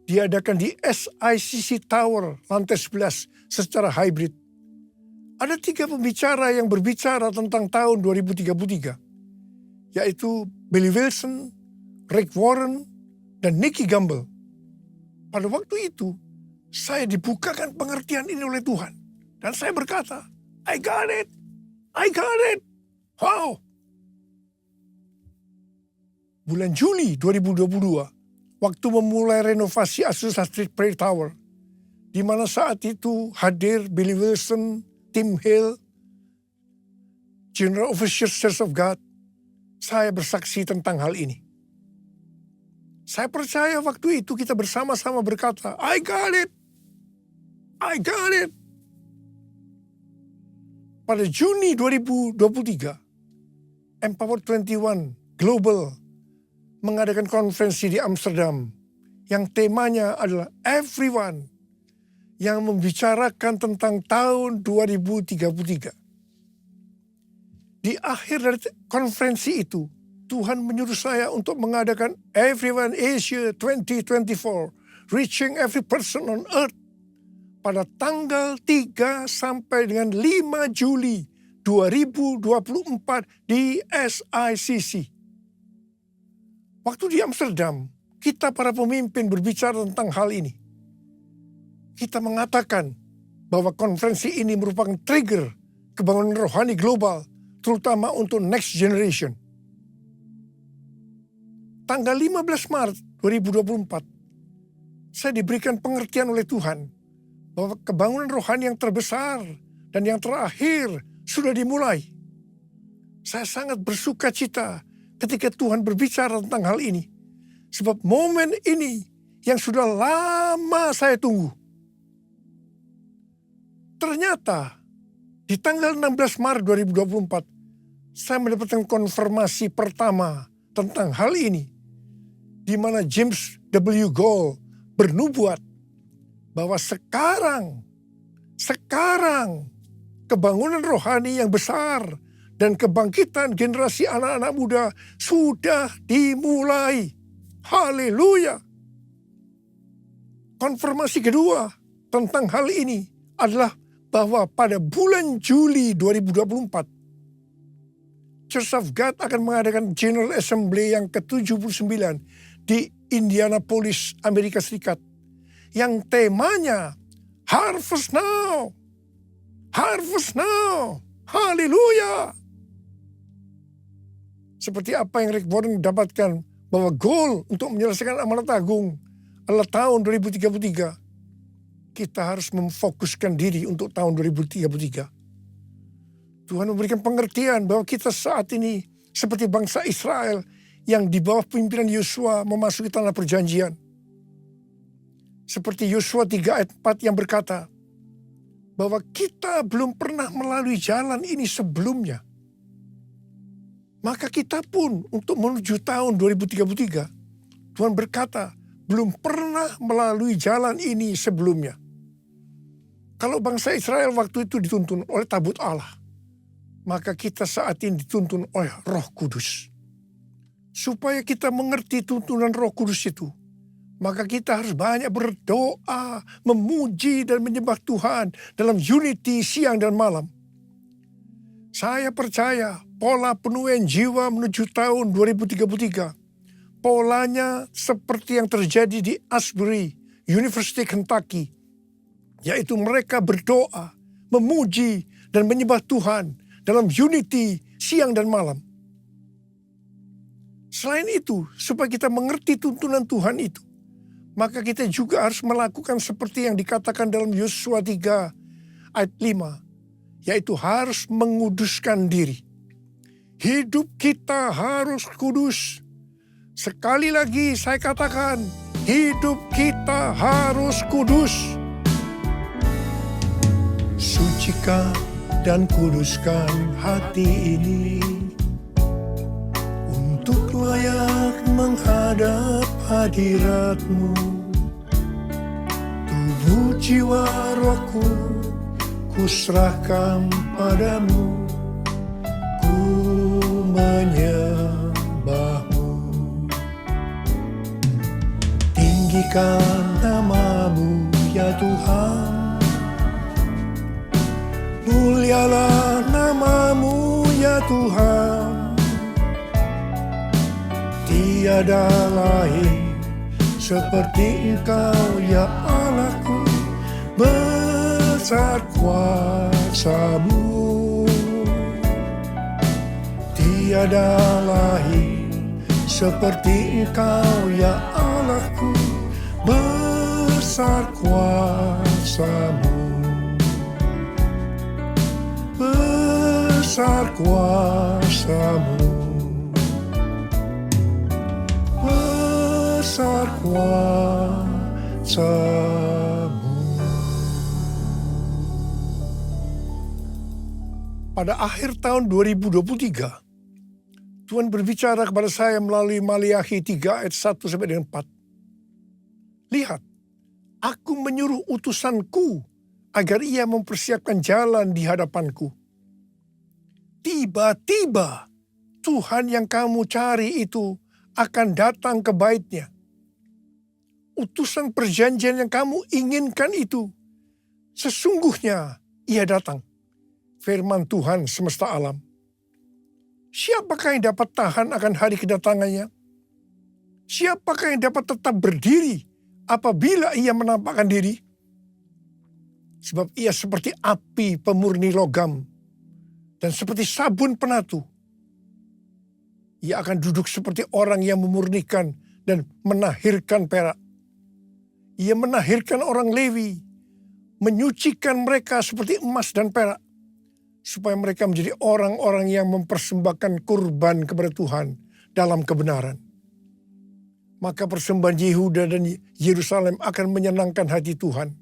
diadakan di SICC Tower lantai 11 secara hybrid. Ada 3 pembicara yang berbicara tentang tahun 2033, yaitu Billy Wilson, Rick Warren, dan Nicky Gamble. Pada waktu itu, saya dibukakan pengertian ini oleh Tuhan. Dan saya berkata, I got it, I got it. Wow. Bulan Juli 2022, waktu memulai renovasi Azusa Street Prayer Tower, di mana saat itu hadir Billy Wilson, Tim Hill, General Officers Church of God, saya bersaksi tentang hal ini. Saya percaya waktu itu kita bersama-sama berkata, I got it, I got it. Pada Juni 2023, Empower 21 Global mengadakan konferensi di Amsterdam yang temanya adalah Everyone, yang membicarakan tentang tahun 2033. Di akhir dari konferensi itu, Tuhan menyuruh saya untuk mengadakan Everyone Asia 2024, Reaching Every Person on Earth, pada tanggal 3 sampai dengan 5 Juli 2024 di SICC. Waktu di Amsterdam, kita para pemimpin berbicara tentang hal ini. Kita mengatakan bahwa konferensi ini merupakan trigger kebangunan rohani global, terutama untuk next generation. Tanggal 15 Maret 2024, saya diberikan pengertian oleh Tuhan bahwa kebangunan rohani yang terbesar dan yang terakhir sudah dimulai. Saya sangat bersuka cita ketika Tuhan berbicara tentang hal ini. Sebab momen ini yang sudah lama saya tunggu. Ternyata di tanggal 16 Maret 2024, saya mendapatkan konfirmasi pertama tentang hal ini. Di mana James W. Goll bernubuat bahwa sekarang kebangunan rohani yang besar dan kebangkitan generasi anak-anak muda sudah dimulai. Haleluya. Konfirmasi kedua tentang hal ini adalah bahwa pada bulan Juli 2024, Church of God akan mengadakan General Assembly yang ke-79 di Indianapolis, Amerika Serikat. Yang temanya Harvest Now. Harvest Now. Haleluya. Seperti apa yang Rick Warren dapatkan, bahwa goal untuk menyelesaikan amanat agung adalah tahun 2033. Kita harus memfokuskan diri untuk tahun 2033. Tuhan memberikan pengertian bahwa kita saat ini seperti bangsa Israel yang di bawah pimpinan Yosua memasuki tanah perjanjian. Seperti Yosua 3 ayat 4 yang berkata bahwa kita belum pernah melalui jalan ini sebelumnya. Maka kita pun untuk menuju tahun 2033, Tuhan berkata belum pernah melalui jalan ini sebelumnya. Kalau bangsa Israel waktu itu dituntun oleh tabut Allah, maka kita saat ini dituntun oleh Roh Kudus. Supaya kita mengerti tuntunan Roh Kudus itu, maka kita harus banyak berdoa, memuji dan menyembah Tuhan dalam unity siang dan malam. Saya percaya pola penuaian jiwa menuju tahun 2033, polanya seperti yang terjadi di Asbury, University Kentucky, yaitu mereka berdoa, memuji dan menyembah Tuhan dalam unity siang dan malam. Selain itu, supaya kita mengerti tuntunan Tuhan itu, maka kita juga harus melakukan seperti yang dikatakan dalam Yosua 3 ayat 5, yaitu harus menguduskan diri. Hidup kita harus kudus. Sekali lagi saya katakan, hidup kita harus kudus. Sucikan dan kuduskan hati ini untuk layak menghadap hadirat-Mu. Tubuh jiwa rohku kuserahkan padamu, ku menyembah-Mu. Tinggikan nama-Mu ya Tuhan, mulialah nama-Mu ya Tuhan. Tiada lain seperti Engkau ya Allahku, besar kuasa-Mu. Tiada lain seperti Engkau ya Allahku, besar kuasa-Mu. Besar kuasa-Mu, besar kuasa-Mu. Pada akhir tahun 2023, Tuhan berbicara kepada saya melalui Maliakhi 3 ayat 1 sampai dengan 4. Lihat, aku menyuruh utusanku agar ia mempersiapkan jalan di hadapanku. Tiba-tiba Tuhan yang kamu cari itu akan datang ke bait-Nya. Utusan perjanjian yang kamu inginkan itu, sesungguhnya ia datang. Firman Tuhan semesta alam. Siapakah yang dapat tahan akan hari kedatangannya? Siapakah yang dapat tetap berdiri apabila ia menampakkan diri? Sebab ia seperti api pemurni logam dan seperti sabun penatu. Ia akan duduk seperti orang yang memurnikan dan menahirkan perak. Ia menahirkan orang Lewi, menyucikan mereka seperti emas dan perak, supaya mereka menjadi orang-orang yang mempersembahkan kurban kepada Tuhan dalam kebenaran. Maka persembahan Yehuda dan Yerusalem akan menyenangkan hati Tuhan,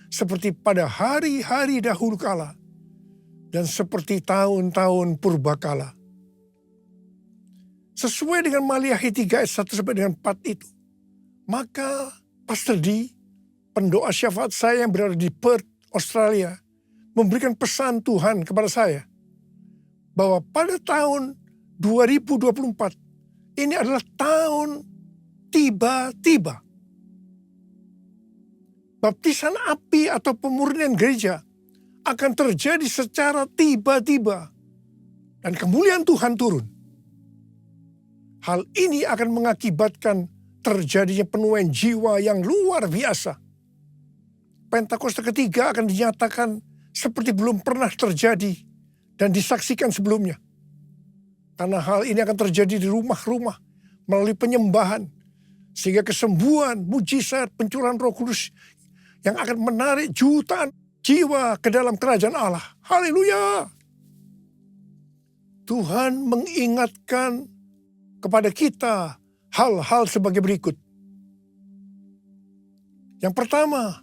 seperti pada hari-hari dahulu kala, dan seperti tahun-tahun purbakala. Sesuai dengan Maliakhi 3 ayat 1 sampai dengan 4 itu, maka Pastor D, pendoa syafaat saya yang berada di Perth, Australia, memberikan pesan Tuhan kepada saya bahwa pada tahun 2024 ini adalah tahun tiba-tiba. Baptisan api atau pemurnian gereja akan terjadi secara tiba-tiba. dan kemuliaan Tuhan turun. Hal ini akan mengakibatkan terjadinya penuaian jiwa yang luar biasa. Pentakosta ketiga akan dinyatakan seperti belum pernah terjadi dan disaksikan sebelumnya. Karena hal ini akan terjadi di rumah-rumah melalui penyembahan. Sehingga kesembuhan, mujizat, pencurahan Roh Kudus yang akan menarik jutaan jiwa ke dalam kerajaan Allah. Haleluya! Tuhan mengingatkan kepada kita hal-hal sebagai berikut. Yang pertama,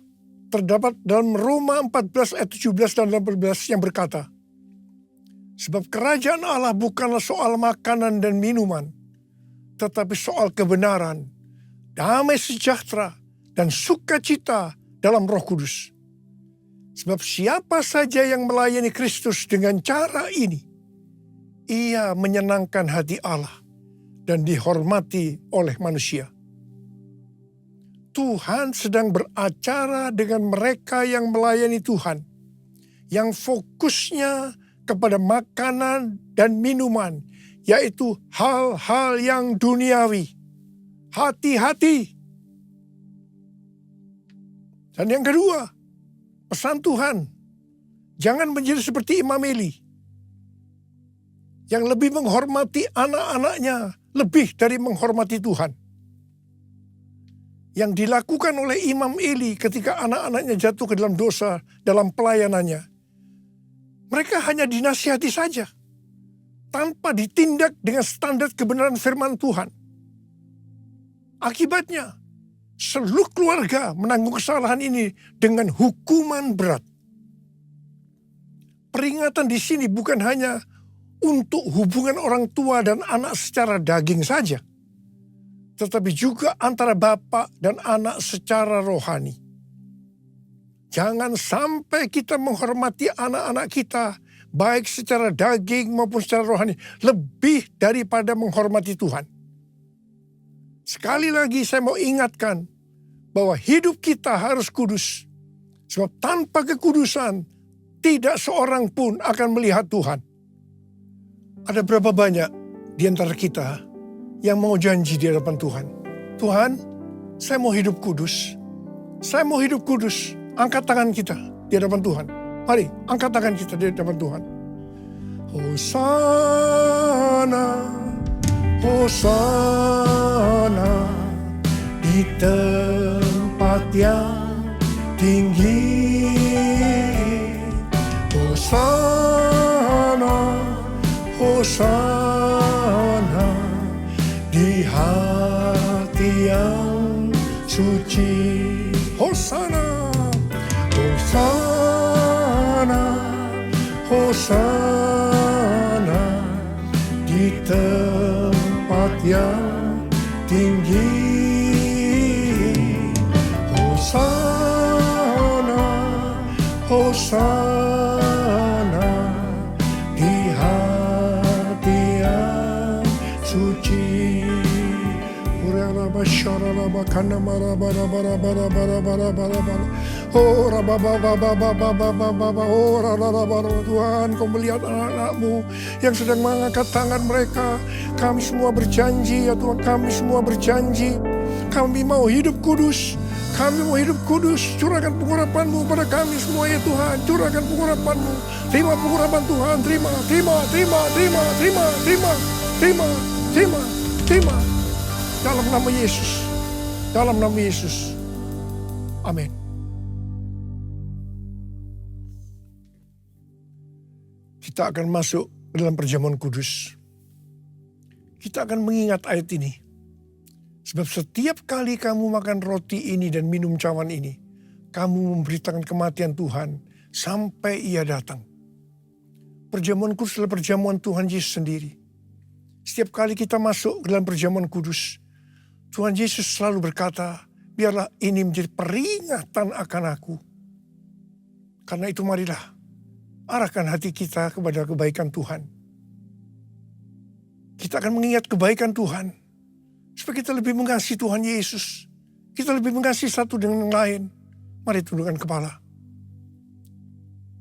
terdapat dalam Roma 14 ayat 17 dan 18 yang berkata, sebab kerajaan Allah bukanlah soal makanan dan minuman, tetapi soal kebenaran, damai sejahtera, dan sukacita dalam Roh Kudus. Sebab siapa saja yang melayani Kristus dengan cara ini, ia menyenangkan hati Allah dan dihormati oleh manusia. Tuhan sedang beracara dengan mereka yang melayani Tuhan, yang fokusnya kepada makanan dan minuman, yaitu hal-hal yang duniawi. Hati-hati. Dan yang kedua, pesan Tuhan, jangan menjadi seperti Imam Eli, yang lebih menghormati anak-anaknya, lebih dari menghormati Tuhan. Yang dilakukan oleh Imam Eli ketika anak-anaknya jatuh ke dalam dosa dalam pelayanannya. Mereka hanya dinasihati saja, tanpa ditindak dengan standar kebenaran firman Tuhan. Akibatnya, seluruh keluarga menanggung kesalahan ini dengan hukuman berat. Peringatan di sini bukan hanya untuk hubungan orang tua dan anak secara daging saja, tetapi juga antara bapak dan anak secara rohani. Jangan sampai kita menghormati anak-anak kita, baik secara daging maupun secara rohani, lebih daripada menghormati Tuhan. Sekali lagi saya mau ingatkan bahwa hidup kita harus kudus. Sebab tanpa kekudusan, tidak seorang pun akan melihat Tuhan. Ada berapa banyak di antara kita yang mau janji di hadapan Tuhan. Tuhan, saya mau hidup kudus. Saya mau hidup kudus. Angkat tangan kita di hadapan Tuhan. Mari, angkat tangan kita di hadapan Tuhan. Hosana, Hosana, di tempat yang tinggi. Hosana, Hosana, di hati yang suci. Hosana, Hosana, Hosana, di tempat yang tinggi. Hosana, Hosana, di hati yang suci. Tuhan, Kau melihat anak-anak-Mu yang sedang mengangkat tangan mereka. Kami semua berjanji ya Tuhan, kami semua berjanji. Kami mau hidup kudus. Kami mau hidup kudus. Curahkan pengurapan-Mu pada kami semua ya Tuhan. Curahkan pengurapan-Mu. Terima pengurapan Tuhan. Terima. Dalam nama Yesus. Dalam nama Yesus. Amin. Kita akan masuk ke dalam perjamuan kudus. Kita akan mengingat ayat ini. Sebab setiap kali kamu makan roti ini dan minum cawan ini, kamu memberitakan kematian Tuhan sampai Ia datang. Perjamuan kudus adalah perjamuan Tuhan Yesus sendiri. Setiap kali kita masuk ke dalam perjamuan kudus, Tuhan Yesus selalu berkata, biarlah ini menjadi peringatan akan aku. Karena itu marilah arahkan hati kita kepada kebaikan Tuhan. Kita akan mengingat kebaikan Tuhan. Supaya kita lebih mengasihi Tuhan Yesus. Kita lebih mengasihi satu dengan yang lain. Mari tundukkan kepala.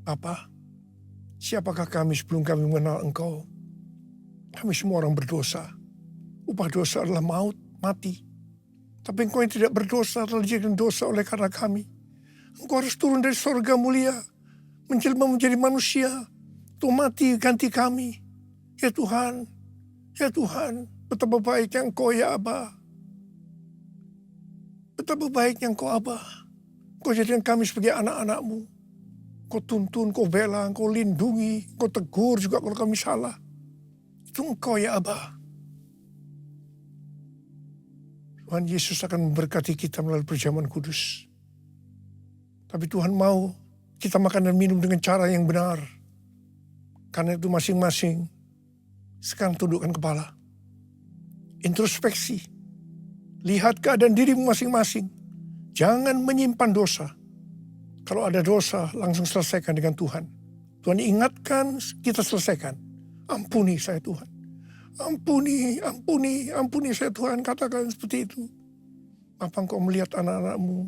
Bapa, siapakah kami sebelum kami mengenal Engkau? Kami semua orang berdosa. Upah dosa adalah maut, mati. Tapi Engkau yang tidak berdosa telah dijadikan dosa oleh karena kami. Engkau harus turun dari sorga mulia, menjelma menjadi manusia, untuk mati ganti kami. Ya Tuhan, betapa baiknya Engkau ya Aba. Betapa baiknya Engkau Aba. Engkau jadikan kami sebagai anak-anak-Mu. Engkau tuntun, Engkau bela, Engkau lindungi, Engkau tegur juga kalau kami salah. Itu Engkau ya Aba. Tuhan Yesus akan memberkati kita melalui perjamuan kudus. Tapi Tuhan mau kita makan dan minum dengan cara yang benar. Karena itu masing-masing sekarang tundukkan kepala. Introspeksi. Lihat keadaan dirimu masing-masing. Jangan menyimpan dosa. Kalau ada dosa, langsung selesaikan dengan Tuhan. Tuhan ingatkan, kita selesaikan. Ampuni saya Tuhan. Ampuni saya Tuhan, katakan seperti itu. Apa Engkau melihat anak-anak-Mu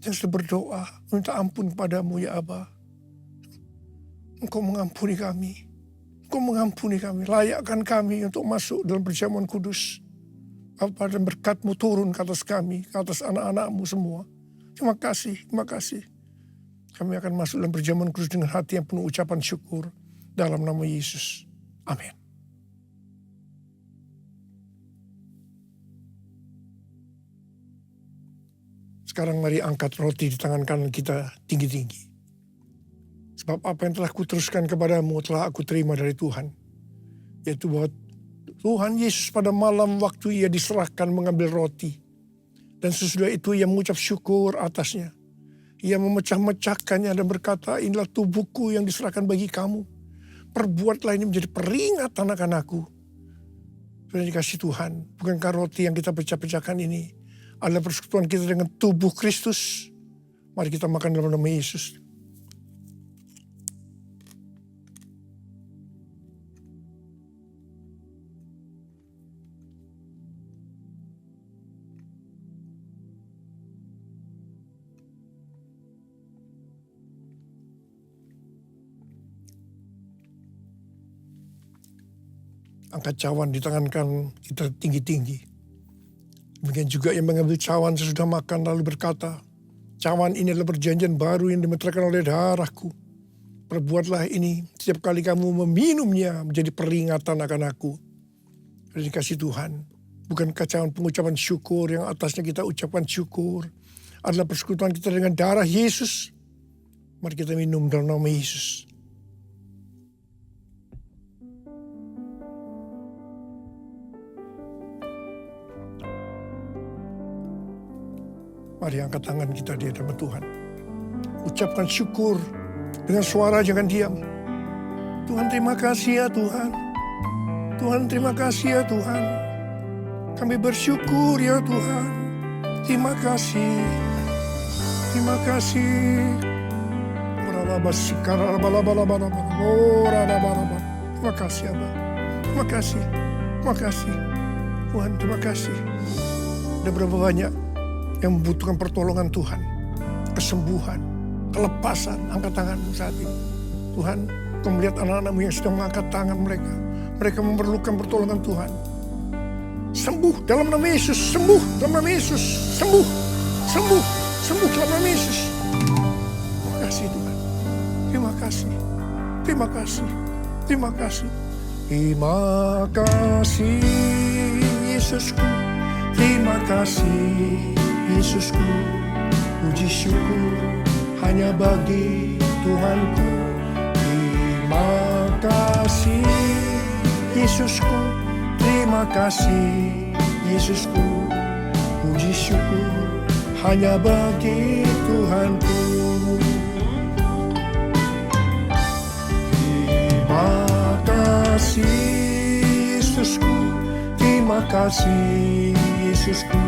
yang sudah berdoa, minta ampun kepadamu ya Aba. Engkau mengampuni kami. Layakkan kami untuk masuk dalam perjamuan kudus. Bapa, dan berkat-Mu turun ke atas kami, ke atas anak-anak-Mu semua. Terima kasih. Kami akan masuk dalam perjamuan kudus dengan hati yang penuh ucapan syukur. Dalam nama Yesus. Amin. Sekarang mari angkat roti di tangan kanan kita tinggi-tinggi. Sebab apa yang telah kuteruskan kepadamu telah aku terima dari Tuhan. Yaitu bahwa Tuhan Yesus pada malam waktu ia diserahkan mengambil roti. Dan sesudah itu ia mengucap syukur atasnya. Ia memecah-mecahkannya dan berkata, inilah tubuhku yang diserahkan bagi kamu. Perbuatlah ini menjadi peringatan akan aku. Sudah dikasih Tuhan, bukankah roti yang kita pecah-pecahkan ini adalah persekutuan kita dengan tubuh Kristus. Mari kita makan dalam nama Yesus. Angkat cawan di tangan kanan kita tinggi-tinggi. Demikian juga yang mengambil cawan sesudah makan lalu berkata, cawan ini adalah perjanjian baru yang dimeteraikan oleh darahku. Perbuatlah ini setiap kali kamu meminumnya menjadi peringatan akan aku. Sudah dikasih Tuhan. Bukankah cawan pengucapan syukur yang atasnya kita ucapkan syukur adalah persekutuan kita dengan darah Yesus. Mari kita minum dalam nama Yesus. Mari angkat tangan kita di hadapan Tuhan. Ucapkan syukur dengan suara, jangan diam. Tuhan terima kasih ya Tuhan. Tuhan terima kasih ya Tuhan. Kami bersyukur ya Tuhan. Terima kasih. Terima kasih. Terima kasih Abah. Terima kasih. Terima kasih. Tuhan terima kasih. Ada berapa banyak yang membutuhkan pertolongan Tuhan, kesembuhan, kelepasan. Angkat tanganmu saat ini. Tuhan, Kau melihat anak-anak-Mu yang sedang mengangkat tangan mereka. Mereka memerlukan pertolongan Tuhan. Sembuh dalam nama Yesus, sembuh dalam nama Yesus, sembuh dalam nama Yesus. Terima kasih Tuhan. Terima kasih. Terima kasih. Terima kasih. Terima kasih Yesusku. Terima kasih Yesusku, puji syukur hanya bagi Tuhanku. Terima kasih Yesusku, terima kasih Yesusku, puji syukur hanya bagi Tuhanku. Terima kasih Yesusku, terima kasih Yesusku,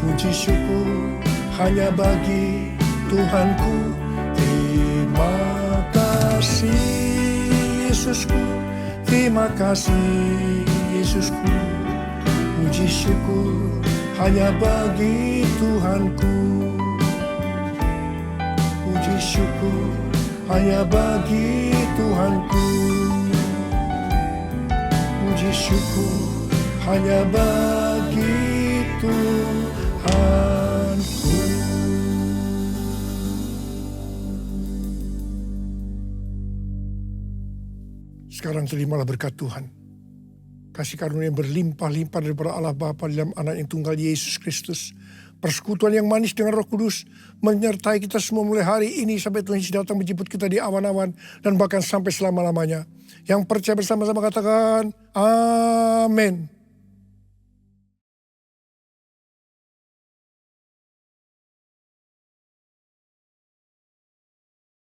puji syukur hanya bagi Tuhanku. Terima kasih Yesusku, terima kasih Yesusku, puji syukur hanya bagi Tuhanku. Puji syukur hanya bagi Tuhanku. puji syukur hanya bagi Tuhanku. Sekarang terimalah berkat Tuhan. Kasih karunia yang berlimpah-limpah daripada Allah Bapa dalam anak yang tunggal Yesus Kristus. Persekutuan yang manis dengan Roh Kudus menyertai kita semua mulai hari ini sampai Tuhan Yesus datang menjemput kita di awan-awan dan bahkan sampai selama-lamanya. Yang percaya bersama-sama katakan amin.